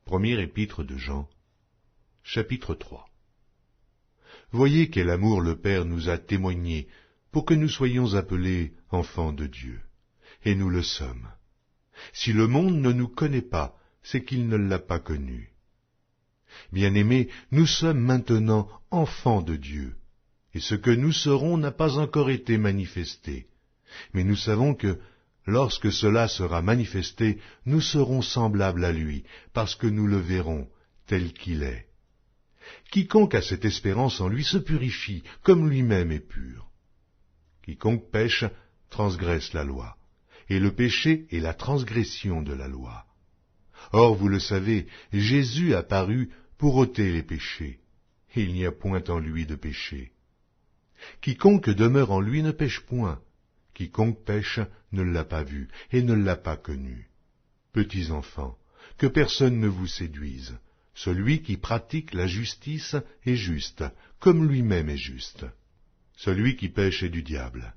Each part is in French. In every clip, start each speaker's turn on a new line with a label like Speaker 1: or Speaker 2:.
Speaker 1: Première épître de Jean, chapitre 3. Voyez quel amour le Père nous a témoigné pour que nous soyons appelés enfants de Dieu. Et nous le sommes. Si le monde ne nous connaît pas, c'est qu'il ne l'a pas connu. Bien-aimés, nous sommes maintenant enfants de Dieu, et ce que nous serons n'a pas encore été manifesté. Mais nous savons que, lorsque cela sera manifesté, nous serons semblables à lui, parce que nous le verrons tel qu'il est. Quiconque a cette espérance en lui se purifie, comme lui-même est pur. Quiconque pêche transgresse la loi, et le péché est la transgression de la loi. Or, vous le savez, Jésus apparut pour ôter les péchés. Il n'y a point en lui de péché. Quiconque demeure en lui ne pêche point. Quiconque pêche ne l'a pas vu et ne l'a pas connu. Petits enfants, que personne ne vous séduise. Celui qui pratique la justice est juste, comme lui-même est juste. Celui qui pêche est du diable.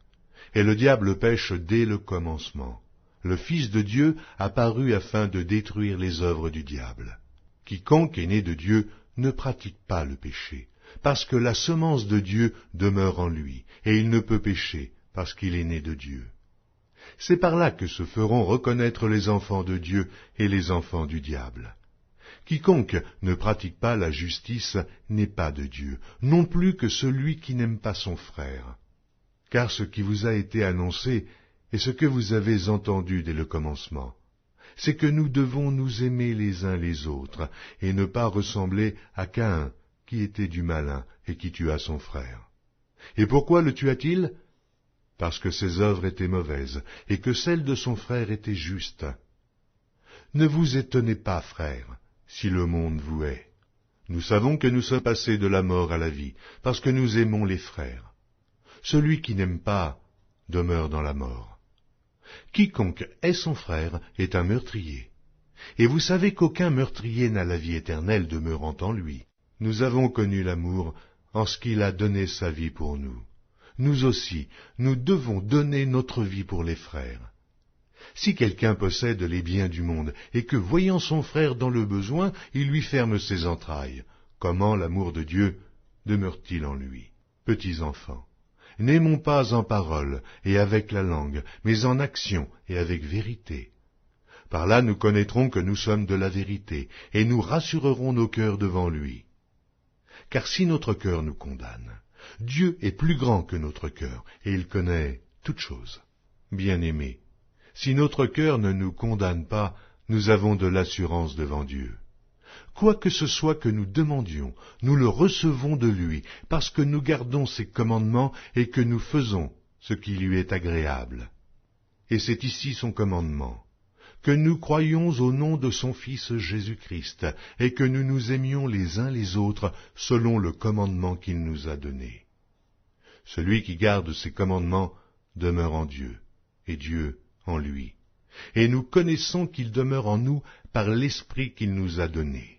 Speaker 1: Et le diable pêche dès le commencement. Le Fils de Dieu apparut afin de détruire les œuvres du diable. Quiconque est né de Dieu ne pratique pas le péché, parce que la semence de Dieu demeure en lui, et il ne peut pécher, parce qu'il est né de Dieu. C'est par là que se feront reconnaître les enfants de Dieu et les enfants du diable. Quiconque ne pratique pas la justice n'est pas de Dieu, non plus que celui qui n'aime pas son frère. Car ce qui vous a été annoncé est ce que vous avez entendu dès le commencement, c'est que nous devons nous aimer les uns les autres, et ne pas ressembler à Caïn, qui était du malin et qui tua son frère. Et pourquoi le tua-t-il? Parce que ses œuvres étaient mauvaises, et que celles de son frère étaient justes. Ne vous étonnez pas, frères, si le monde vous hait. Nous savons que nous sommes passés de la mort à la vie, parce que nous aimons les frères. Celui qui n'aime pas demeure dans la mort. Quiconque hait son frère est un meurtrier. Et vous savez qu'aucun meurtrier n'a la vie éternelle demeurant en lui. Nous avons connu l'amour en ce qu'il a donné sa vie pour nous. Nous aussi, nous devons donner notre vie pour les frères. Si quelqu'un possède les biens du monde, et que, voyant son frère dans le besoin, il lui ferme ses entrailles, comment l'amour de Dieu demeure-t-il en lui? Petits enfants, n'aimons pas en parole et avec la langue, mais en action et avec vérité. Par là nous connaîtrons que nous sommes de la vérité, et nous rassurerons nos cœurs devant lui. Car si notre cœur nous condamne, Dieu est plus grand que notre cœur, et il connaît toutes choses. Bien-aimés, si notre cœur ne nous condamne pas, nous avons de l'assurance devant Dieu. Quoi que ce soit que nous demandions, nous le recevons de lui, parce que nous gardons ses commandements et que nous faisons ce qui lui est agréable. Et c'est ici son commandement, que nous croyions au nom de son Fils Jésus-Christ, et que nous nous aimions les uns les autres selon le commandement qu'il nous a donné. Celui qui garde ses commandements demeure en Dieu, et Dieu en lui. Et nous connaissons qu'il demeure en nous par l'Esprit qu'il nous a donné.